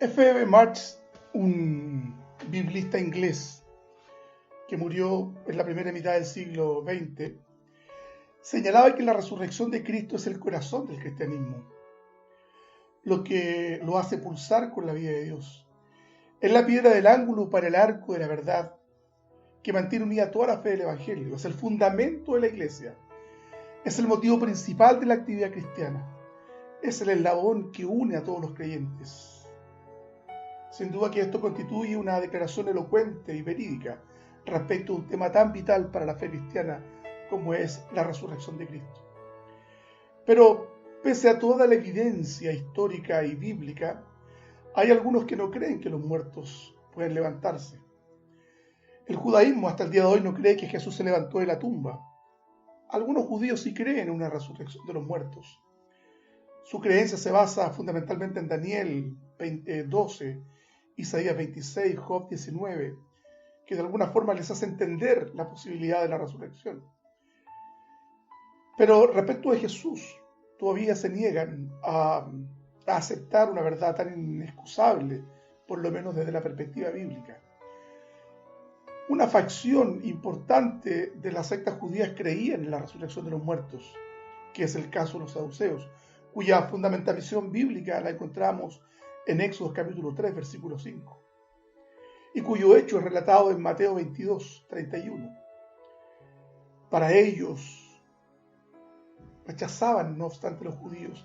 F.B. Marx, un biblista inglés que murió en la primera mitad del siglo XX, señalaba que la resurrección de Cristo es el corazón del cristianismo, lo que lo hace pulsar con la vida de Dios. Es la piedra del ángulo para el arco de la verdad que mantiene unida toda la fe del Evangelio. Es el fundamento de la Iglesia. Es el motivo principal de la actividad cristiana. Es el eslabón que une a todos los creyentes. Sin duda que esto constituye una declaración elocuente y verídica respecto a un tema tan vital para la fe cristiana como es la resurrección de Cristo. Pero pese a toda la evidencia histórica y bíblica, hay algunos que no creen que los muertos pueden levantarse. El judaísmo hasta el día de hoy no cree que Jesús se levantó de la tumba. Algunos judíos sí creen en una resurrección de los muertos. Su creencia se basa fundamentalmente en Daniel 12, Isaías 26, Job 19, que de alguna forma les hace entender la posibilidad de la resurrección. Pero respecto de Jesús, todavía se niegan a aceptar una verdad tan inexcusable, por lo menos desde la perspectiva bíblica. Una facción importante de las sectas judías creía en la resurrección de los muertos, que es el caso de los saduceos, cuya fundamentación bíblica la encontramos en Éxodo capítulo 3, versículo 5, y cuyo hecho es relatado en Mateo 22, 31. Para ellos, rechazaban, no obstante los judíos,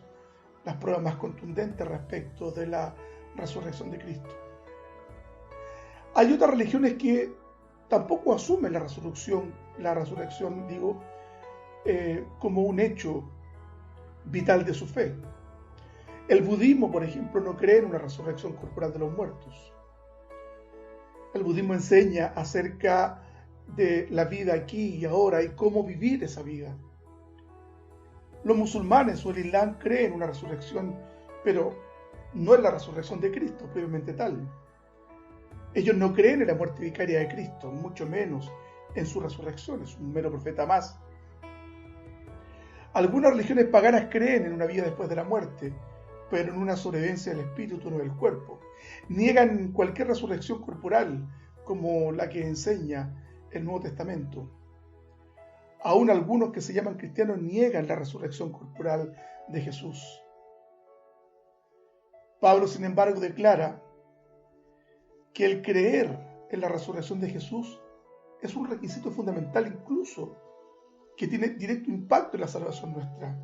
las pruebas más contundentes respecto de la resurrección de Cristo. Hay otras religiones que tampoco asumen la resurrección como un hecho vital de su fe. El budismo, por ejemplo, no cree en una resurrección corporal de los muertos. El budismo enseña acerca de la vida aquí y ahora y cómo vivir esa vida. Los musulmanes o el Islam creen en una resurrección, pero no en la resurrección de Cristo propiamente tal. Ellos no creen en la muerte vicaria de Cristo, mucho menos en su resurrección, es un mero profeta más. Algunas religiones paganas creen en una vida después de la muerte, pero en una sobrevivencia del espíritu, no del cuerpo. Niegan cualquier resurrección corporal, como la que enseña el Nuevo Testamento. Aún algunos que se llaman cristianos niegan la resurrección corporal de Jesús. Pablo, sin embargo, declara que el creer en la resurrección de Jesús es un requisito fundamental, incluso que tiene directo impacto en la salvación nuestra.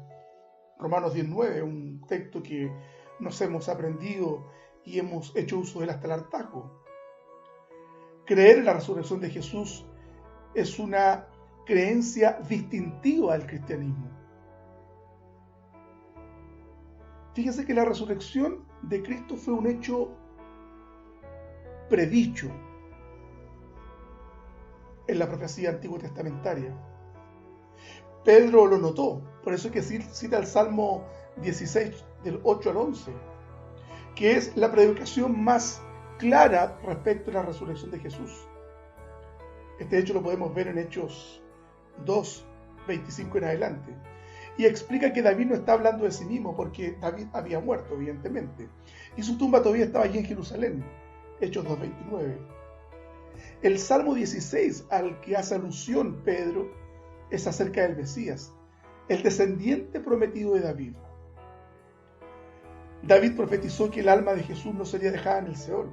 Romanos 19, un texto que nos hemos aprendido y hemos hecho uso de él hasta el hartazgo. Creer en la resurrección de Jesús es una creencia distintiva del cristianismo. Fíjense que la resurrección de Cristo fue un hecho predicho en la profecía antiguo testamentaria. Pedro lo notó, por eso es que cita el Salmo 16 del 8 al 11, que es la predicación más clara respecto a la resurrección de Jesús. Este hecho lo podemos ver en Hechos 2, 25 en adelante, y explica que David no está hablando de sí mismo porque David había muerto, evidentemente, y su tumba todavía estaba allí en Jerusalén. Hechos 2, 29. El Salmo 16 al que hace alusión Pedro es acerca del Mesías, el descendiente prometido de David. David profetizó que el alma de Jesús no sería dejada en el Seol,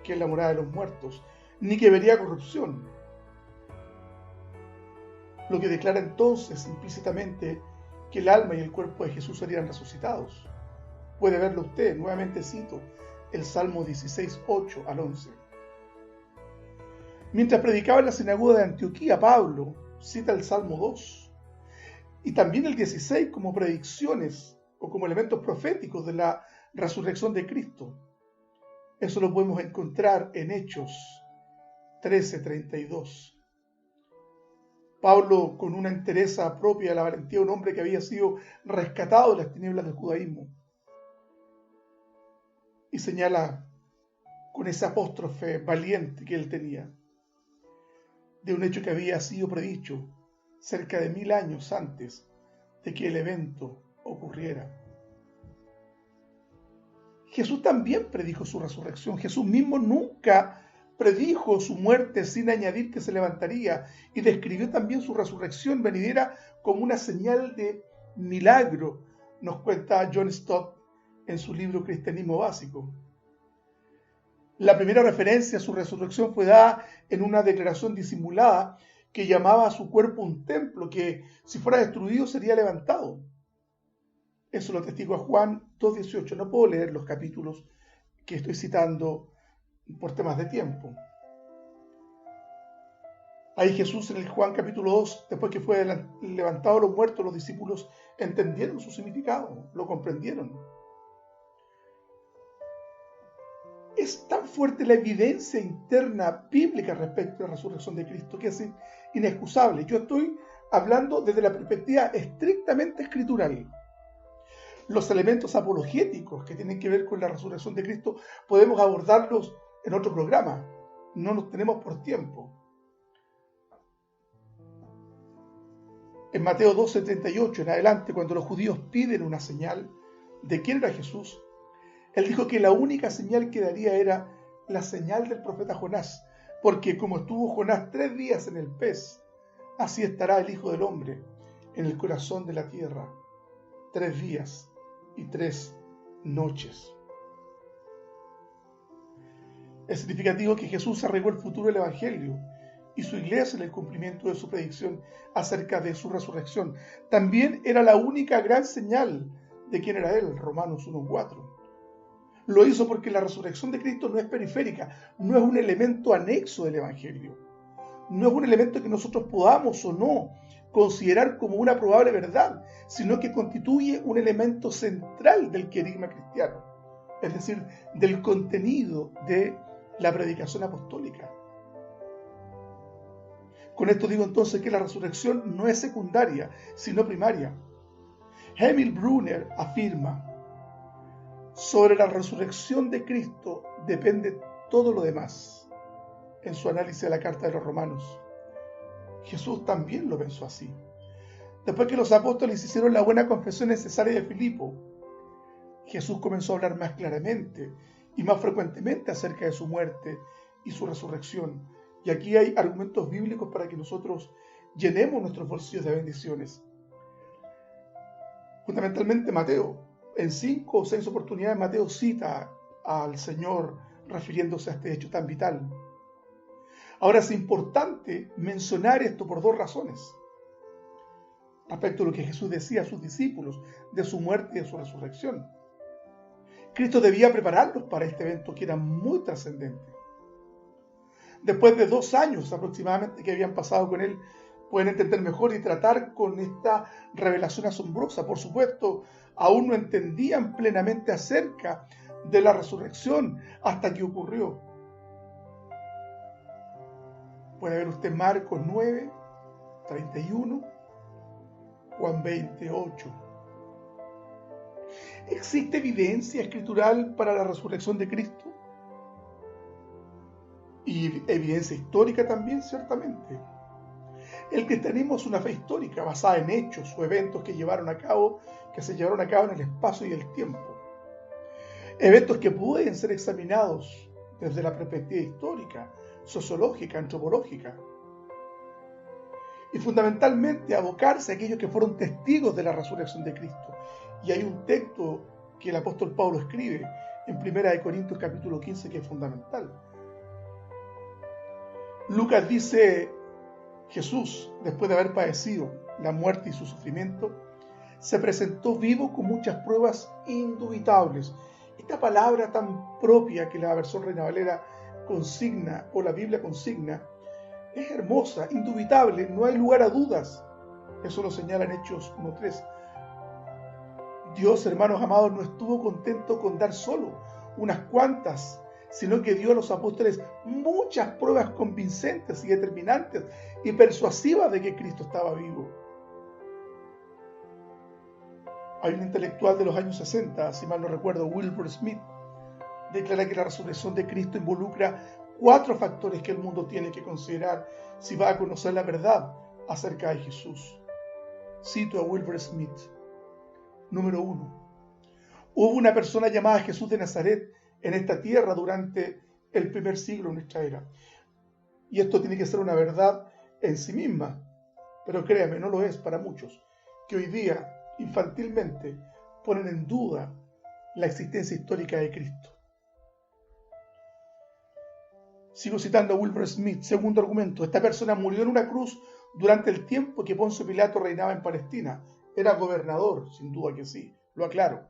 que es la morada de los muertos, ni que vería corrupción. Lo que declara entonces implícitamente que el alma y el cuerpo de Jesús serían resucitados. Puede verlo usted, nuevamente cito el Salmo 16, 8 al 11. Mientras predicaba en la sinagoga de Antioquía, Pablo cita el Salmo 2 y también el 16 como predicciones o como elementos proféticos de la resurrección de Cristo. Eso lo podemos encontrar en Hechos 13:32. Pablo, con una entereza propia de la valentía de un hombre que había sido rescatado de las tinieblas del judaísmo, y señala con ese apóstrofe valiente que él tenía, de un hecho que había sido predicho cerca de 1000 años antes de que el evento ocurriera. Jesús también predijo su resurrección. Jesús mismo nunca predijo su muerte sin añadir que se levantaría, y describió también su resurrección venidera como una señal de milagro, nos cuenta John Stott en su libro Cristianismo Básico. La primera referencia a su resurrección fue dada en una declaración disimulada que llamaba a su cuerpo un templo que, si fuera destruido, sería levantado. Eso lo testigo Juan 2:18. No puedo leer los capítulos que estoy citando por temas de tiempo. Ahí Jesús en el Juan capítulo 2, después que fue levantado de los muertos, los discípulos entendieron su significado, lo comprendieron. Es tan fuerte la evidencia interna bíblica respecto a la resurrección de Cristo que es inexcusable. Yo estoy hablando desde la perspectiva estrictamente escritural. Los elementos apologéticos que tienen que ver con la resurrección de Cristo podemos abordarlos en otro programa. No nos tenemos por tiempo. En Mateo 12:38 en adelante, cuando los judíos piden una señal de quién era Jesús, él dijo que la única señal que daría era la señal del profeta Jonás, porque como estuvo Jonás 3 días en el pez, así estará el Hijo del Hombre en el corazón de la tierra, 3 días y 3 noches. Es significativo que Jesús arregló el futuro del Evangelio y su iglesia en el cumplimiento de su predicción acerca de su resurrección. También era la única gran señal de quién era Él, Romanos 1:4. Lo hizo porque la resurrección de Cristo no es periférica, no es un elemento anexo del Evangelio, no es un elemento que nosotros podamos o no considerar como una probable verdad, sino que constituye un elemento central del querigma cristiano, es decir, del contenido de la predicación apostólica. Con esto digo entonces que la resurrección no es secundaria, sino primaria. Emil Brunner afirma: sobre la resurrección de Cristo depende todo lo demás, en su análisis de la carta de los Romanos. Jesús también lo pensó así. Después que los apóstoles hicieron la buena confesión necesaria de Filipo, Jesús comenzó a hablar más claramente y más frecuentemente acerca de su muerte y su resurrección. Y aquí hay argumentos bíblicos para que nosotros llenemos nuestros bolsillos de bendiciones. Fundamentalmente Mateo. En 5 o 6 oportunidades Mateo cita al Señor refiriéndose a este hecho tan vital. Ahora es importante mencionar esto por 2 razones. Respecto a lo que Jesús decía a sus discípulos de su muerte y de su resurrección. Cristo debía prepararlos para este evento que era muy trascendente. Después de 2 años aproximadamente que habían pasado con él, pueden entender mejor y tratar con esta revelación asombrosa. Por supuesto, aún no entendían plenamente acerca de la resurrección hasta que ocurrió. Puede ver usted Marcos 9, 31, Juan 28. ¿Existe evidencia escritural para la resurrección de Cristo? Y evidencia histórica también, ciertamente. El cristianismo es una fe histórica basada en hechos o eventos que se llevaron a cabo en el espacio y el tiempo. Eventos que pueden ser examinados desde la perspectiva histórica, sociológica, antropológica. Y fundamentalmente abocarse a aquellos que fueron testigos de la resurrección de Cristo. Y hay un texto que el apóstol Pablo escribe en 1 Corintios capítulo 15 que es fundamental. Lucas dice: Jesús, después de haber padecido la muerte y su sufrimiento, se presentó vivo con muchas pruebas indubitables. Esta palabra tan propia que la versión Reina Valera consigna, o la Biblia consigna, es hermosa, indubitable, no hay lugar a dudas. Eso lo señala en Hechos 1:3. Dios, hermanos amados, no estuvo contento con dar solo unas cuantas, sino que dio a los apóstoles muchas pruebas convincentes y determinantes y persuasivas de que Cristo estaba vivo. Hay un intelectual de los años 60, si mal no recuerdo, Wilbur Smith, declara que la resurrección de Cristo involucra 4 factores que el mundo tiene que considerar si va a conocer la verdad acerca de Jesús. Cito a Wilbur Smith. Número 1. Hubo una persona llamada Jesús de Nazaret en esta tierra durante el primer siglo de nuestra era. Y esto tiene que ser una verdad en sí misma, pero créame, no lo es para muchos, que hoy día infantilmente ponen en duda la existencia histórica de Cristo. Sigo citando a Wilbur Smith, segundo argumento. Esta persona murió en una cruz durante el tiempo que Poncio Pilato reinaba en Palestina. Era gobernador, sin duda que sí, lo aclaro.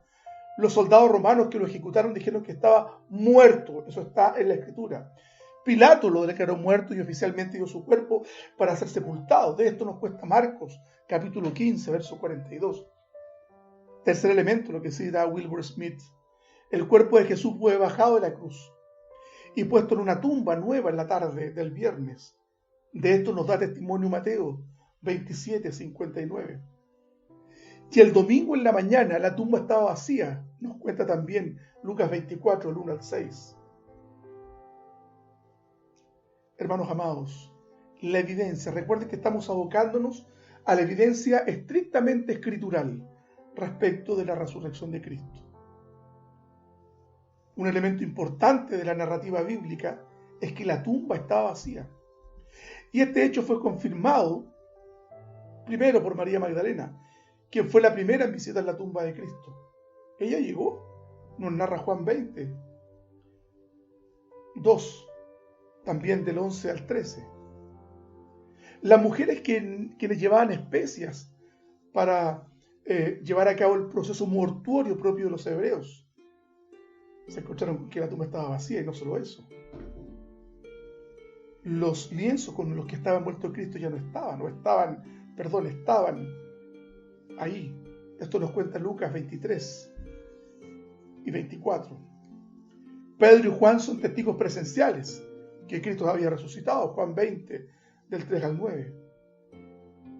Los soldados romanos que lo ejecutaron dijeron que estaba muerto, eso está en la Escritura. Pilato lo declaró muerto y oficialmente dio su cuerpo para ser sepultado. De esto nos cuesta Marcos, capítulo 15, verso 42. Tercer elemento, lo que cita Wilbur Smith. El cuerpo de Jesús fue bajado de la cruz y puesto en una tumba nueva en la tarde del viernes. De esto nos da testimonio Mateo 27, 59. Y el domingo en la mañana la tumba estaba vacía, nos cuenta también Lucas 24, el 1 al 6. Hermanos amados, la evidencia, recuerden que estamos abocándonos a la evidencia estrictamente escritural respecto de la resurrección de Cristo. Un elemento importante de la narrativa bíblica es que la tumba estaba vacía. Y este hecho fue confirmado primero por María Magdalena, quien fue la primera en visitar la tumba de Cristo. Ella llegó, nos narra Juan 20, 2, también del 11 al 13. Las mujeres quienes llevaban especias para llevar a cabo el proceso mortuorio propio de los hebreos, se encontraron que la tumba estaba vacía, y no solo eso. Los lienzos con los que estaba envuelto Cristo ya no estaban ahí. Esto nos cuenta Lucas 23 y 24. Pedro y Juan son testigos presenciales que Cristo había resucitado, Juan 20, del 3 al 9.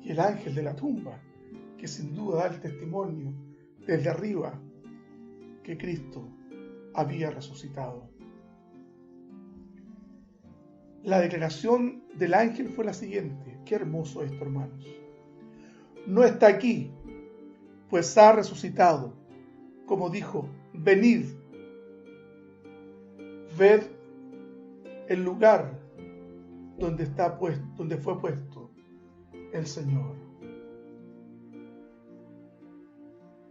Y el ángel de la tumba, que sin duda da el testimonio desde arriba que Cristo había resucitado. La declaración del ángel fue la siguiente. Qué hermoso esto, hermanos. No está aquí, pues ha resucitado. Como dijo, venid, ved el lugar donde fue puesto el Señor.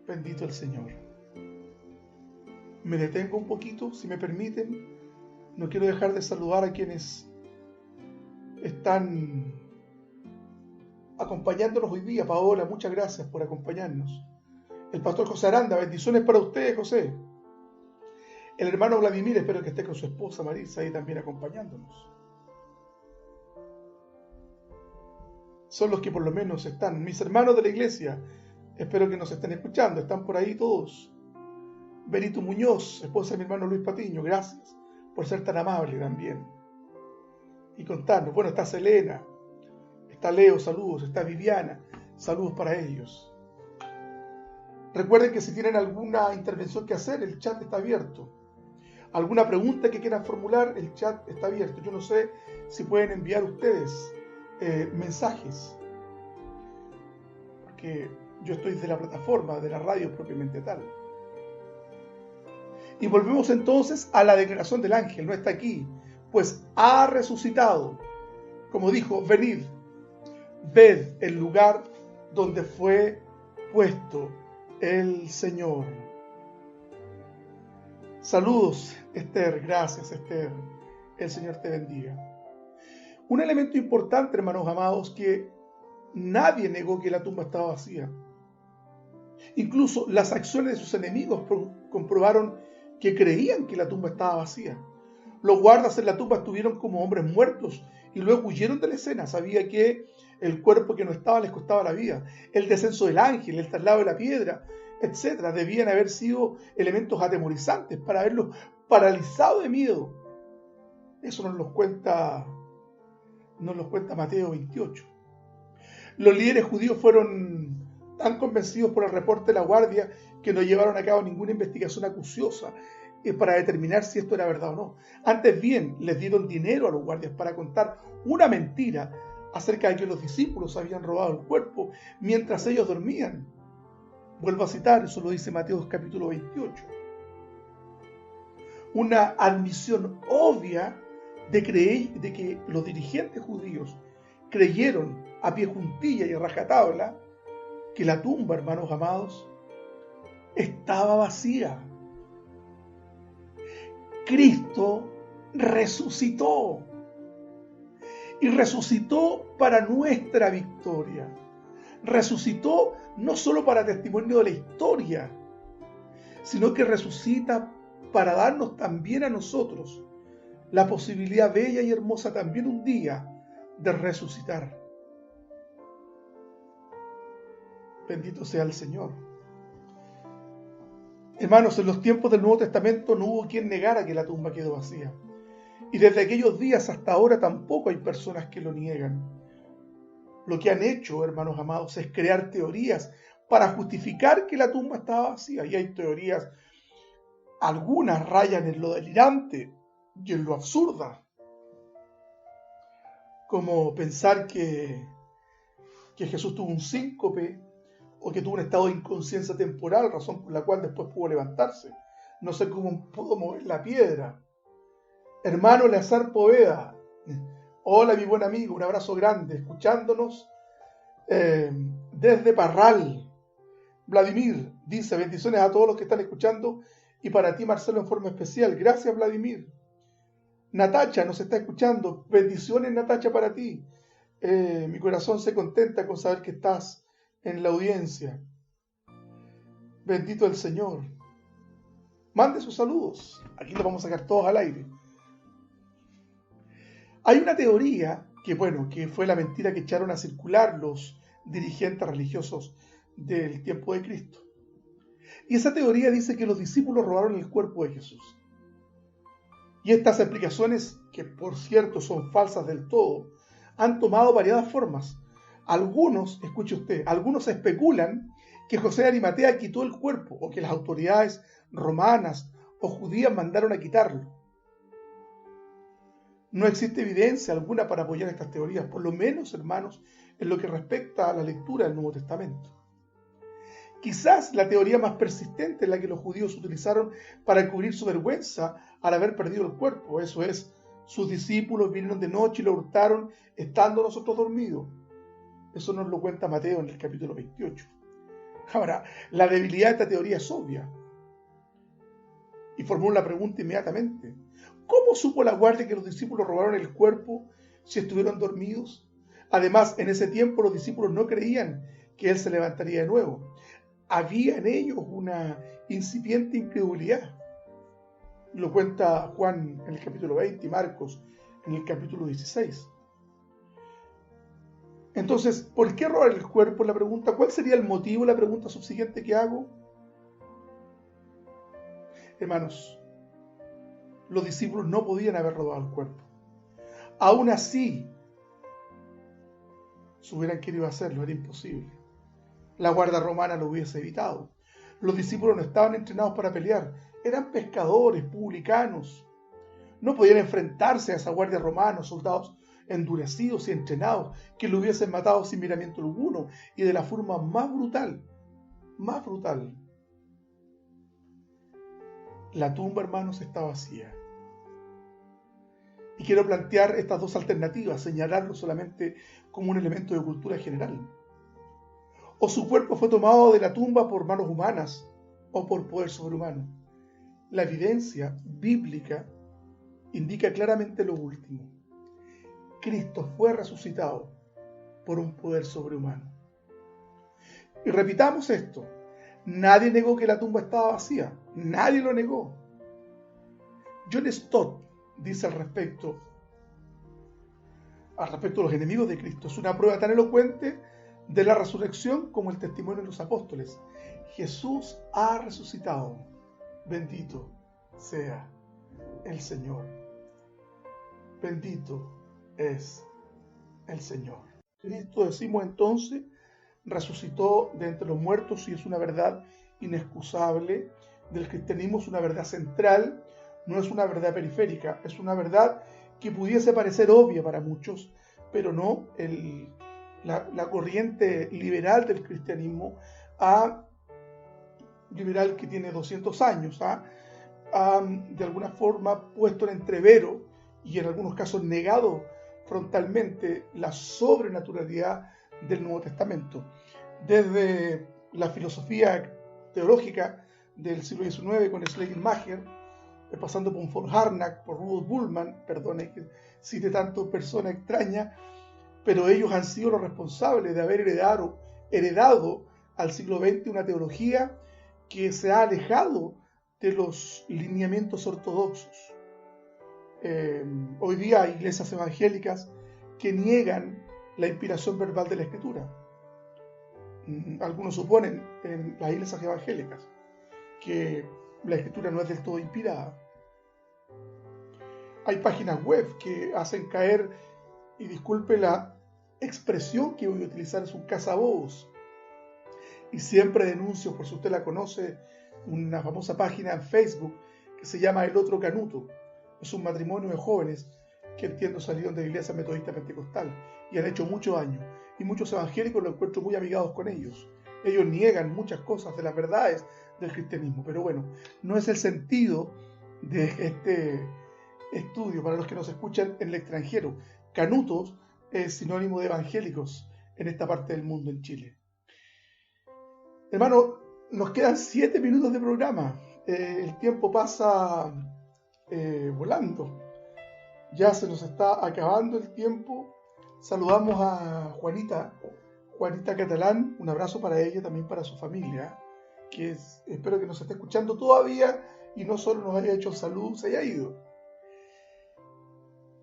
Bendito el Señor. Me detengo un poquito, si me permiten. No quiero dejar de saludar a quienes están acompañándonos hoy día. Paola, muchas gracias por acompañarnos. El pastor José Aranda, bendiciones para ustedes, José. El hermano Vladimir, espero que esté con su esposa Marisa ahí también acompañándonos. Son los que por lo menos están. Mis hermanos de la iglesia, espero que nos estén escuchando. Están por ahí todos. Benito Muñoz, esposa de mi hermano Luis Patiño, gracias por ser tan amable también. Y contarnos. Bueno, está Selena, está Leo, saludos. Está Viviana, saludos para ellos. Recuerden que si tienen alguna intervención que hacer, el chat está abierto. Alguna pregunta que quieran formular, el chat está abierto. Yo no sé si pueden enviar ustedes mensajes, porque yo estoy de la plataforma, de la radio propiamente tal. Y volvemos entonces a la declaración del ángel. No está aquí, pues ha resucitado. Como dijo, venid, ved el lugar donde fue puesto el Señor. Saludos, Esther. Gracias, Esther. El Señor te bendiga. Un elemento importante, hermanos amados, que nadie negó que la tumba estaba vacía. Incluso las acciones de sus enemigos comprobaron que creían que la tumba estaba vacía. Los guardas en la tumba estuvieron como hombres muertos y luego huyeron de la escena. Sabía que el cuerpo que no estaba les costaba la vida. El descenso del ángel, el traslado de la piedra, etc. debían haber sido elementos atemorizantes para haberlos paralizado de miedo. Eso nos lo cuenta Mateo 28. Los líderes judíos fueron tan convencidos por el reporte de la guardia que no llevaron a cabo ninguna investigación acuciosa para determinar si esto era verdad o no. Antes bien, les dieron dinero a los guardias para contar una mentira acerca de que los discípulos habían robado el cuerpo mientras ellos dormían. Vuelvo a citar, eso lo dice Mateo capítulo 28. Una admisión obvia de que los dirigentes judíos creyeron a pie juntilla y a rajatabla que la tumba, hermanos amados, estaba vacía. Cristo resucitó, y resucitó para nuestra victoria. Resucitó no solo para testimonio de la historia, sino que resucita para darnos también a nosotros la posibilidad bella y hermosa también un día de resucitar. Bendito sea el Señor. Hermanos, en los tiempos del Nuevo Testamento no hubo quien negara que la tumba quedó vacía. Y desde aquellos días hasta ahora tampoco hay personas que lo niegan. Lo que han hecho, hermanos amados, es crear teorías para justificar que la tumba estaba vacía. Y hay teorías, algunas rayan en lo delirante y en lo absurda, como pensar que Jesús tuvo un síncope o que tuvo un estado de inconsciencia temporal, razón por la cual después pudo levantarse. No sé cómo pudo mover la piedra. Hermano Eleazar Poveda, hola mi buen amigo, un abrazo grande, escuchándonos desde Parral. Vladimir dice, bendiciones a todos los que están escuchando y para ti, Marcelo, en forma especial. Gracias, Vladimir. Natacha nos está escuchando, bendiciones, Natacha, para ti. Mi corazón se contenta con saber que estás en la audiencia. Bendito el Señor. Mande sus saludos, aquí los vamos a sacar todos al aire. Hay una teoría que fue la mentira que echaron a circular los dirigentes religiosos del tiempo de Cristo. Y esa teoría dice que los discípulos robaron el cuerpo de Jesús. Y estas explicaciones, que por cierto son falsas del todo, han tomado variadas formas. Algunos, escuche usted, algunos especulan que José de Arimatea quitó el cuerpo o que las autoridades romanas o judías mandaron a quitarlo. No existe evidencia alguna para apoyar estas teorías, por lo menos, hermanos, en lo que respecta a la lectura del Nuevo Testamento. Quizás la teoría más persistente es la que los judíos utilizaron para cubrir su vergüenza al haber perdido el cuerpo. Eso es, sus discípulos vinieron de noche y lo hurtaron estando nosotros dormidos. Eso nos lo cuenta Mateo en el capítulo 28. Ahora, la debilidad de esta teoría es obvia. Y formula la pregunta inmediatamente. ¿Cómo supo la guardia que los discípulos robaron el cuerpo si estuvieron dormidos? Además, en ese tiempo los discípulos no creían que él se levantaría de nuevo. Había en ellos una incipiente incredulidad. Lo cuenta Juan en el capítulo 20 y Marcos en el capítulo 16. Entonces, ¿por qué robar el cuerpo? La pregunta, ¿cuál sería el motivo? La pregunta subsiguiente que hago. Hermanos, los discípulos no podían haber robado el cuerpo. Aún así, si hubieran querido hacerlo, era imposible. La guardia romana lo hubiese evitado. Los discípulos no estaban entrenados para pelear, eran pescadores, publicanos. No podían enfrentarse a esa guardia romana, soldados endurecidos y entrenados, que lo hubiesen matado sin miramiento alguno y de la forma más brutal. Más brutal. La tumba, hermanos, está vacía. Y quiero plantear estas dos alternativas, señalarlo solamente como un elemento de cultura general. O su cuerpo fue tomado de la tumba por manos humanas o por poder sobrehumano. La evidencia bíblica indica claramente lo último. Cristo fue resucitado por un poder sobrehumano. Y repitamos esto. Nadie negó que la tumba estaba vacía. Nadie lo negó. John Stott dice al respecto de los enemigos de Cristo. Es una prueba tan elocuente de la resurrección como el testimonio de los apóstoles. Jesús ha resucitado. Bendito sea el Señor. Bendito es el Señor. Cristo, decimos entonces, resucitó de entre los muertos y es una verdad inexcusable del cristianismo, es una verdad central, no es una verdad periférica, es una verdad que pudiese parecer obvia para muchos, pero no. La corriente liberal del cristianismo ha liberal que tiene 200 años, ha de alguna forma puesto en entrevero y en algunos casos negado frontalmente la sobrenaturalidad del Nuevo Testamento. Desde la filosofía teológica del siglo XIX con Schleiermacher, pasando por von Harnack, por Rudolf Bultmann, perdone que cite tanto persona extraña, pero ellos han sido los responsables de haber heredado al siglo XX una teología que se ha alejado de los lineamientos ortodoxos. Hoy día hay iglesias evangélicas que niegan la inspiración verbal de la Escritura. Algunos suponen en las iglesias evangélicas que la Escritura no es del todo inspirada. Hay páginas web que hacen caer, y disculpe la expresión que voy a utilizar, es un cazabobos. Y siempre denuncio, por si usted la conoce, una famosa página en Facebook que se llama El Otro Canuto. Es un matrimonio de jóvenes que entiendo salieron de la iglesia metodista pentecostal y han hecho mucho daño. Y muchos evangélicos lo encuentro muy amigados con ellos. Ellos niegan muchas cosas de las verdades del cristianismo. Pero bueno, no es el sentido de este estudio para los que nos escuchan en el extranjero. Canutos es sinónimo de evangélicos en esta parte del mundo, en Chile. Hermano, nos quedan 7 minutos de programa. El tiempo pasa volando. Ya se nos está acabando el tiempo. Saludamos a Juanita Catalán. Un abrazo para ella, también para su familia, que espero que nos esté escuchando todavía y no solo nos haya hecho salud, se haya ido.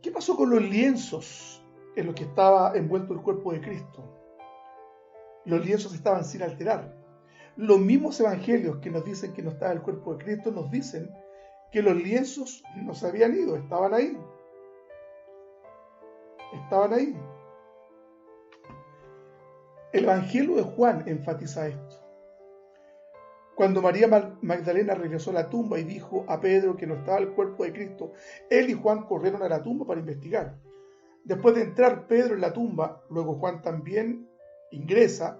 ¿Qué pasó con los lienzos en los que estaba envuelto el cuerpo de Cristo? Los lienzos estaban sin alterar. Los mismos evangelios que nos dicen que no estaba el cuerpo de Cristo nos dicen que los lienzos no se habían ido, estaban ahí. Estaban ahí. El Evangelio de Juan enfatiza esto. Cuando María Magdalena regresó a la tumba y dijo a Pedro que no estaba el cuerpo de Cristo, él y Juan corrieron a la tumba para investigar. Después de entrar Pedro en la tumba, luego Juan también ingresa.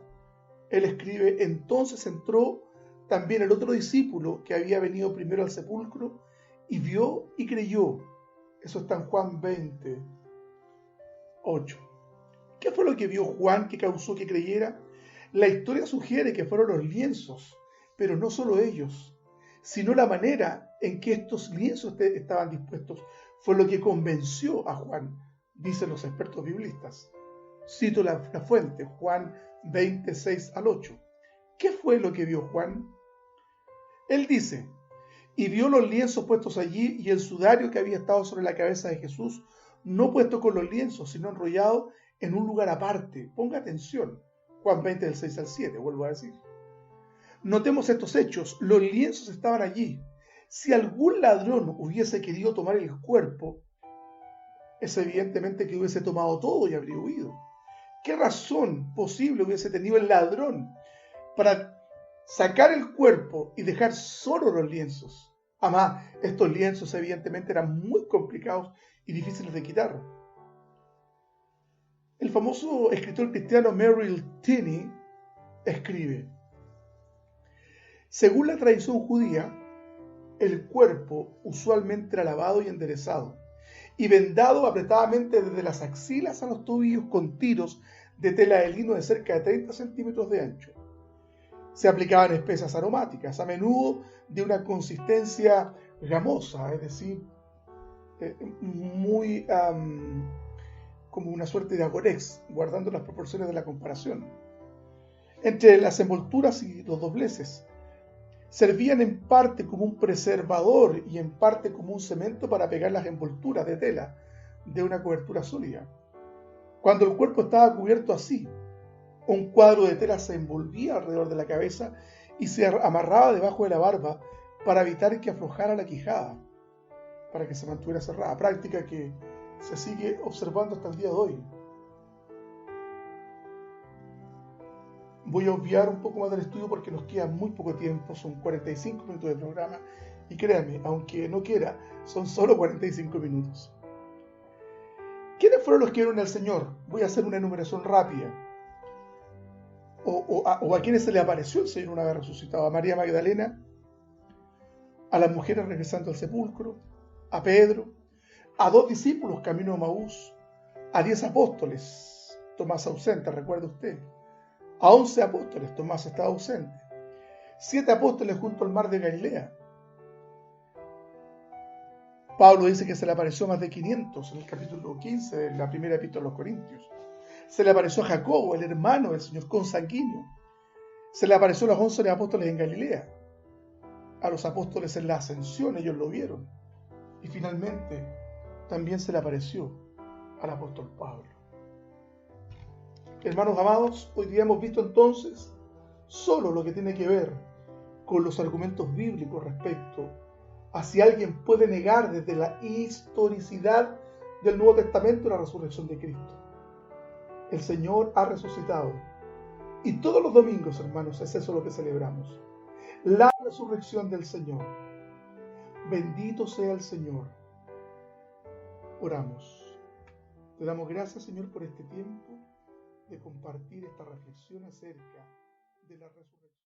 Él escribe: entonces entró también el otro discípulo que había venido primero al sepulcro y vio y creyó. Eso está en Juan 20:8. ¿Qué fue lo que vio Juan que causó que creyera? La historia sugiere que fueron los lienzos, pero no solo ellos, sino la manera en que estos lienzos estaban dispuestos fue lo que convenció a Juan, dicen los expertos biblistas. Cito la fuente, Juan 20:6-8. ¿Qué fue lo que vio Juan? Él dice: y vio los lienzos puestos allí y el sudario que había estado sobre la cabeza de Jesús, no puesto con los lienzos, sino enrollado en un lugar aparte. Ponga atención, Juan 20:6-7, vuelvo a decir. Notemos estos hechos, los lienzos estaban allí. Si algún ladrón hubiese querido tomar el cuerpo, es evidentemente que hubiese tomado todo y habría huido. ¿Qué razón posible hubiese tenido el ladrón para sacar el cuerpo y dejar solo los lienzos? Además, estos lienzos evidentemente eran muy complicados y difíciles de quitar. El famoso escritor cristiano Merrill Tenney escribe: según la tradición judía, el cuerpo usualmente era lavado y enderezado, y vendado apretadamente desde las axilas a los tobillos con tiros de tela de lino de cerca de 30 centímetros de ancho. Se aplicaban especias aromáticas, a menudo de una consistencia gamosa, es decir, muy como una suerte de agorex, guardando las proporciones de la comparación. Entre las envolturas y los dobleces, servían en parte como un preservador y en parte como un cemento para pegar las envolturas de tela de una cobertura sólida. Cuando el cuerpo estaba cubierto así, un cuadro de tela se envolvía alrededor de la cabeza y se amarraba debajo de la barba para evitar que aflojara la quijada, para que se mantuviera cerrada, práctica que se sigue observando hasta el día de hoy. Voy a obviar un poco más del estudio porque nos queda muy poco tiempo, son 45 minutos de programa y créanme, aunque no quiera, son solo 45 minutos. ¿Quiénes fueron los que vieron al Señor? Voy a hacer una enumeración rápida. o a quienes se le apareció el Señor una vez resucitado: a María Magdalena, a las mujeres regresando al sepulcro, a Pedro, a 2 discípulos camino a Maús, a 10 apóstoles, Tomás ausente, recuerde usted, a 11 apóstoles, Tomás estaba ausente, 7 apóstoles junto al mar de Galilea. Pablo dice que se le apareció más de 500 en el capítulo 15 de la primera epístola a los Corintios. Se le apareció a Jacobo, el hermano del Señor, consanguíneo. Se le apareció a los 11 apóstoles en Galilea. A los apóstoles en la ascensión, ellos lo vieron. Y finalmente también se le apareció al apóstol Pablo. Hermanos amados, hoy día hemos visto entonces solo lo que tiene que ver con los argumentos bíblicos respecto a si alguien puede negar desde la historicidad del Nuevo Testamento la resurrección de Cristo. El Señor ha resucitado. Y todos los domingos, hermanos, es eso lo que celebramos: la resurrección del Señor. Bendito sea el Señor. Oramos. Te damos gracias, Señor, por este tiempo de compartir esta reflexión acerca de la resurrección.